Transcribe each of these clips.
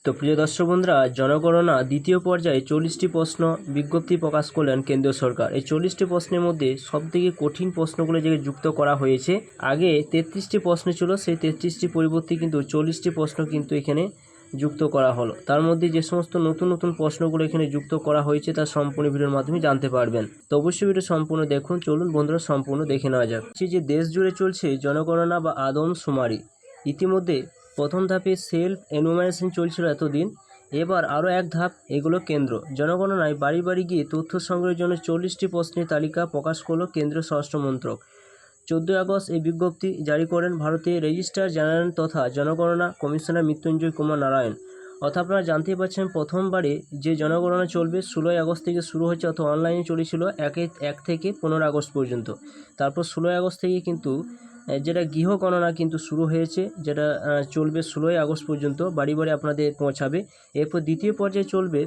তো প্রিয় দর্শক বন্ধুরা, জনগণনা দ্বিতীয় পর্যায়ে 40টি প্রশ্ন বিজ্ঞপ্তি প্রকাশ করলেন কেন্দ্রীয় সরকার। এই 40টি প্রশ্নের মধ্যে সবথেকে কঠিন প্রশ্নগুলো যে যুক্ত করা হয়েছে। আগে 33টি প্রশ্ন ছিল, সেই 33টি পরিবর্তে কিন্তু 40টি প্রশ্ন কিন্তু এখানে যুক্ত করা হলো। তার মধ্যে যে সমস্ত নতুন নতুন প্রশ্নগুলো এখানে যুক্ত করা হয়েছে তার সম্পূর্ণ ভিডিওর মাধ্যমে জানতে পারবেন। তো অবশ্যই ভিডিও সম্পূর্ণ দেখুন। চলুন বন্ধুরা সম্পূর্ণ দেখে নেওয়া যাক। যে দেশ জুড়ে চলছে জনগণনা বা আদমশুমারি। ইতিমধ্যে প্রথম ধাপে সেলফ এনুমারেশন চলছিল এতদিন, এবার আরও এক ধাপ এগুলো কেন্দ্র। জনগণনায় বাড়ি বাড়ি গিয়ে তথ্য সংগ্রহের জন্য 40টি প্রশ্নের তালিকা প্রকাশ করলো কেন্দ্রীয় স্বরাষ্ট্র মন্ত্রক। 14 আগস্ট এই বিজ্ঞপ্তি জারি করেন ভারতীয় রেজিস্ট্রার জেনারেল তথা জনগণনা কমিশনার মৃত্যুঞ্জয় কুমার নারায়ণ। অর্থাৎ আপনারা জানতেই পারছেন, প্রথমবারে যে জনগণনা চলবে 16 আগস্ট থেকে শুরু হচ্ছে, অর্থাৎ অনলাইনে চলেছিল 1 থেকে 15 আগস্ট পর্যন্ত। তারপর 16 আগস্ট থেকে কিন্তু যেটা গৃহগণনা কিন্তু শুরু হয়েছে, যেটা চলবে 16 আগস্ট পর্যন্ত, বাড়ি বাড়ি আপনাদের পৌঁছাবে। এরপর দ্বিতীয় পর্যায়ে চলবে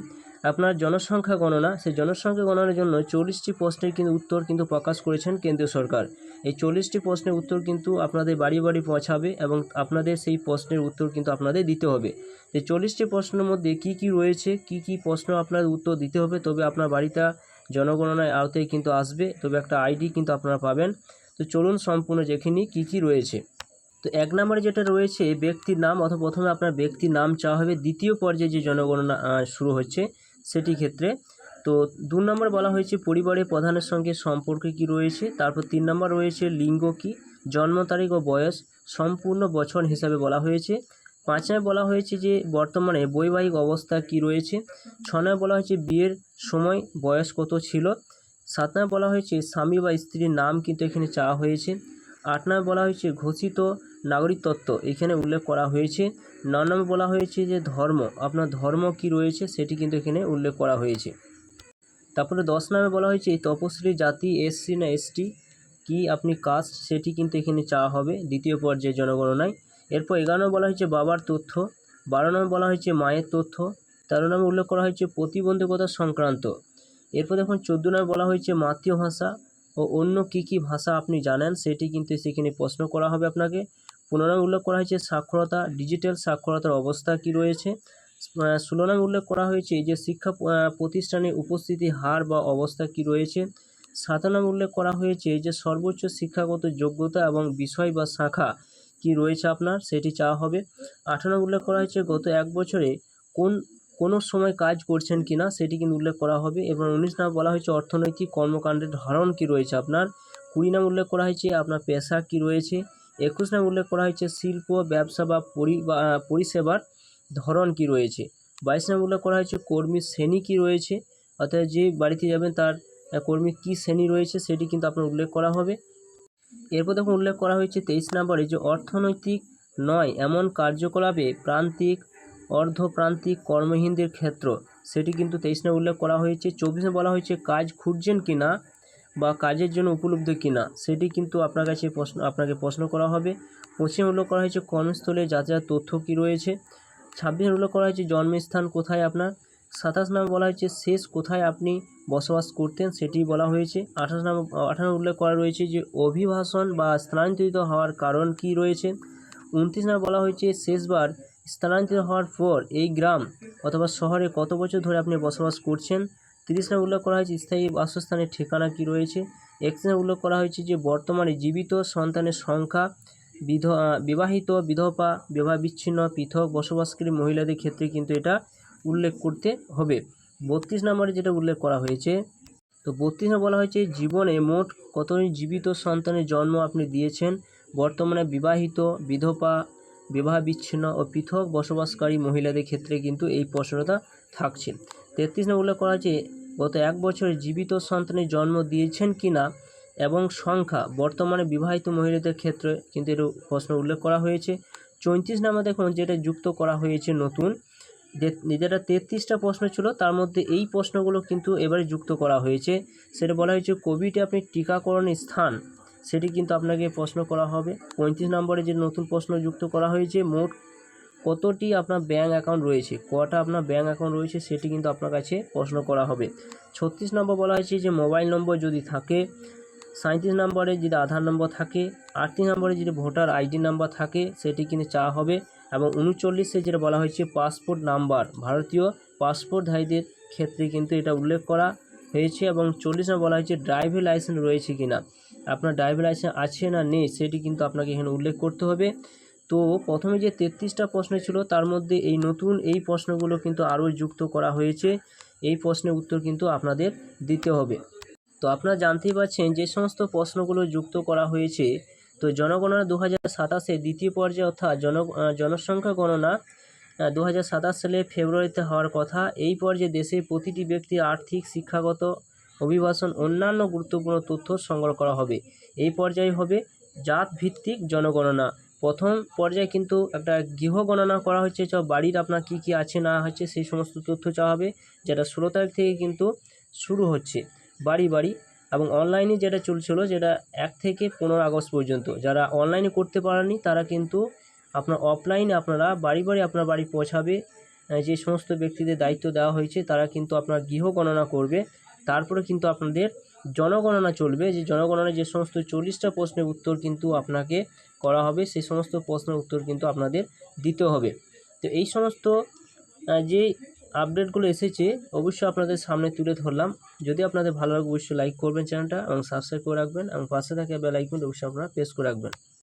আপনার জনসংখ্যা গণনা। সেই জনসংখ্যা গণনার জন্য 40টি প্রশ্নের কিন্তু উত্তর কিন্তু প্রকাশ করেছেন কেন্দ্রীয় সরকার। এই 40টি প্রশ্নের উত্তর কিন্তু আপনাদের বাড়ি বাড়ি পৌঁছাবে এবং আপনাদের সেই প্রশ্নের উত্তর কিন্তু আপনাদের দিতে হবে। এই 40টি প্রশ্নের মধ্যে কি কি রয়েছে, কি প্রশ্ন আপনাদের উত্তর দিতে হবে, তবে আপনার বাড়িটা জনগণনায় আওতায় কিন্তু আসবে, তবে একটা আইডি কিন্তু আপনারা পাবেন। তো চলুন সম্পূর্ণ দেখে নিই কী কী রয়েছে। তো 1 নম্বরে যেটা রয়েছে ব্যক্তির নাম, অথবা প্রথমে আপনার ব্যক্তির নাম চাওয়া হবে দ্বিতীয় পর্যায়ে যে জনগণনা শুরু হচ্ছে সেটি ক্ষেত্রে। তো 2 নম্বর বলা হয়েছে পরিবারের প্রধানের সঙ্গে সম্পর্কে কি রয়েছে। তারপর 3 নম্বর রয়েছে লিঙ্গ কি, জন্ম তারিখ ও বয়স সম্পূর্ণ বছর হিসাবে বলা হয়েছে। 5 নম্বর বলা হয়েছে যে বর্তমানে বৈবাহিক অবস্থা কি রয়েছে। 6 নম্বর বলা হয়েছে বিয়ের সময় বয়স কত ছিল। 7 নম্বর বলা হয়েছে স্বামী বা স্ত্রীর নাম কিন্তু এখানে চাওয়া হয়েছে। 8 নম্বর বলা হয়েছে ঘোষিত নাগরিকত্ব এখানে উল্লেখ করা হয়েছে। 9 নম্বর বলা হয়েছে যে ধর্ম, আপনার ধর্ম কি রয়েছে সেটি কিন্তু এখানে উল্লেখ করা হয়েছে। তারপরে 10 নম্বরে বলা হয়েছে এই তপশিলি জাতি এসসি না এসটি কি আপনি কাস্ট, সেটি কিন্তু এখানে চাওয়া হবে দ্বিতীয় পর্যায়ে জনগণনায়। এরপর 11 নম্বর বলা হয়েছে বাবার তথ্য। 12 নম্বর বলা হয়েছে মায়ের তথ্য। 13 নম্বর উল্লেখ করা হয়েছে প্রতিবন্ধকতা সংক্রান্ত। এরপর দেখুন 14 নম্বর বলা হয়েছে মাতৃভাষা ও অন্য কি ভাষা আপনি জানেন, সেটি কিন্তু সেখানে প্রশ্ন করা হবে আপনাকে। 15 নম্বর উল্লেখ করা হয়েছে সাক্ষরতা, ডিজিটাল সাক্ষরতার অবস্থা কি রয়েছে। 16 নম্বর উল্লেখ করা হয়েছে যে শিক্ষা প্রতিষ্ঠানে উপস্থিতি হার বা অবস্থা কি রয়েছে। 17 নম্বর উল্লেখ করা হয়েছে যে সর্বোচ্চ শিক্ষাগত যোগ্যতা এবং বিষয় বা শাখা কি রয়েছে আপনার, সেটি চাওয়া হবে। 18 নম্বর উল্লেখ করা হয়েছে গত 1 বছরে কোনো সময় কাজ করছেন কিনা, সেটি কিন্তু উল্লেখ করা হবে। এবং 19 নম্বর বলা হয়েছে অর্থনৈতিক কর্মকাণ্ডের ধরন কি রয়েছে আপনার। 20 নম্বর উল্লেখ করা হয়েছে আপনার পেশা কি রয়েছে। 21 নম্বর উল্লেখ করা হয়েছে শিল্প, ব্যবসা বা পরিষেবার ধরন কি রয়েছে। 22 নম্বর উল্লেখ করা হয়েছে কর্মী শ্রেণী কি রয়েছে, অর্থাৎ যে বাড়িতে যাবেন তার কর্মী কী শ্রেণী রয়েছে সেটি কিন্তু আপনার উল্লেখ করা হবে। এরপর দেখুন উল্লেখ করা হয়েছে 23 নম্বরে যে অর্থনৈতিক নয় এমন কার্যকলাপে প্রান্তিক অর্ধপ্রান্তিক কর্মহীনদের ক্ষেত্র, সেটি কিন্তু 23 নম্বর উল্লেখ করা হয়েছে। 24 বলা হয়েছে কাজ খুঁজছেন কিনা বা কাজের জন্য উপলব্ধ কিনা, সেটি কিন্তু আপনাকে প্রশ্ন করা হবে। 25 উল্লেখ করা হয়েছে কর্মস্থলে যাতায়াত তথ্য কি রয়েছে। 26 উল্লেখ করা হয়েছে জন্মস্থান কোথায় আপনার। 27 নম্বর বলা হয়েছে শেষ কোথায় আপনি বসবাস করতেন, সেটি বলা হয়েছে। 28 উল্লেখ করা রয়েছে যে অভিবাসন বা স্থানান্তরিত হওয়ার কারণ কি রয়েছে। 29 নম্বর বলা হয়েছে শেষবার স্থানান্তরিত হওয়ার পর এই গ্রাম অথবা শহরে কত বছর ধরে আপনি বসবাস করছেন। 30 নম্বর উল্লেখ করা হয়েছে স্থায়ী বাসস্থানের ঠিকানা কি রয়েছে। 31 নম্বর উল্লেখ করা হয়েছে যে বর্তমানে জীবিত সন্তানের সংখ্যা, বিবাহিত, বিধবা, বিবাহ বিচ্ছিন্ন, পৃথক বসবাসকারী মহিলাদের ক্ষেত্রে কিন্তু এটা উল্লেখ করতে হবে। 32 নম্বরে যেটা উল্লেখ করা হয়েছে, তো 32 নম্বর বলা হয়েছে জীবনে মোট কতজন জীবিত সন্তানের জন্ম আপনি দিয়েছেন বর্তমানে বিবাহিত, বিধবা, বিবাহ বিচ্ছিন্ন ও পৃথক বসবাসকারী মহিলাদের ক্ষেত্রে কিন্তু এই প্রশ্নটা থাকছে। 33 নম্বর উল্লেখ করা হয়েছে গত 1 বছরে জীবিত সন্তানের জন্ম দিয়েছেন কিনা এবং সংখ্যা বর্তমানে বিবাহিত মহিলাদের ক্ষেত্রে কিন্তু এর প্রশ্ন উল্লেখ করা হয়েছে। 34 নম্বর দেখুন যেটা যুক্ত করা হয়েছে নতুন, যেটা 33টা প্রশ্ন ছিল তার মধ্যে এই প্রশ্নগুলো কিন্তু এবারে যুক্ত করা হয়েছে। সেটা বলা হয়েছে কোভিডে আপনি টিকাকরণের স্থান, সেটি কিন্তু আপনাকে প্রশ্ন করা হবে। 35 নম্বরে যে নতুন প্রশ্ন যুক্ত করা হয়েছে মোট কতটি আপনার ব্যাঙ্ক অ্যাকাউন্ট রয়েছে, কটা আপনার ব্যাঙ্ক অ্যাকাউন্ট রয়েছে, সেটি কিন্তু আপনার কাছে প্রশ্ন করা হবে। 36 নম্বর বলা হয়েছে যে মোবাইল নম্বর যদি থাকে। 37 নম্বরে যদি আধার নম্বর থাকে। 38 নম্বরে যদি ভোটার আইডি নাম্বার থাকে সেটি কিন্তু চাওয়া হবে। এবং 39-এ যেটা বলা হয়েছে পাসপোর্ট নাম্বার, ভারতীয় পাসপোর্টধারীদের ক্ষেত্রে কিন্তু এটা উল্লেখ করা হয়েছে। এবং 40 বলা হয়েছে ড্রাইভিং লাইসেন্স রয়েছে কিনা, আপনার ড্রাইভিং লাইসেন্স আছে না নেই সেটি কিন্তু আপনাকে এখানে উল্লেখ করতে হবে। তো প্রথমে যে 33টা প্রশ্ন ছিল তার মধ্যে এই নতুন এই প্রশ্নগুলো কিন্তু আরও যুক্ত করা হয়েছে, এই প্রশ্নের উত্তর কিন্তু আপনাদের দিতে হবে। তো আপনারা জানতেই পারছেন যে সমস্ত প্রশ্নগুলো যুক্ত করা হয়েছে। তো জনগণনা 2027 দ্বিতীয় পর্যায়ে অর্থাৎ জনসংখ্যা গণনা 2027 সালে ফেব্রুয়ারিতে হওয়ার কথা। এই পর্যায়ে দেশের প্রতিটি ব্যক্তির আর্থিক, শিক্ষাগত, অভিবাসন অন্যান্য গুরুত্বপূর্ণ তথ্য সংগ্রহ করা হবে। এই পর্যায়ে হবে জাত ভিত্তিক জনগণনা। প্রথম পর্যায়ে কিন্তু একটা গৃহ গণনা করা হচ্ছে, বাড়ির আপনার কী কী আছে না হচ্ছে সেই সমস্ত তথ্য চাওয়া হবে, যেটা 16 তারিখ থেকে কিন্তু শুরু হচ্ছে বাড়ি বাড়ি। এবং অনলাইনে যেটা চলছিল, যেটা 1 থেকে 15 আগস্ট পর্যন্ত, যারা অনলাইনে করতে পারেননি তারা কিন্তু আপনার অফলাইনে আপনারা বাড়ি বাড়ি আপনার বাড়ি পৌঁছাবে। যে সমস্ত ব্যক্তিদের দায়িত্ব দেওয়া হয়েছে তারা কিন্তু আপনার গৃহ গণনা করবে। তারপরে কিন্তু আপনাদের জনগণনা চলবে, যে জনগণনায় যে সমস্ত 40টা প্রশ্নের উত্তর কিন্তু আপনাকে করা হবে, সেই সমস্ত প্রশ্নের উত্তর কিন্তু আপনাদের দিতে হবে। তো এই সমস্ত যে আপডেটগুলো এসেছে অবশ্যই আপনাদের সামনে তুলে ধরলাম। যদি আপনাদের ভালো লাগে অবশ্যই লাইক করবেন চ্যানেলটা এবং সাবস্ক্রাইব করে রাখবেন, এবং পাশে থাকা বেল আইকনটা অবশ্যই আপনারা প্রেস করে রাখবেন।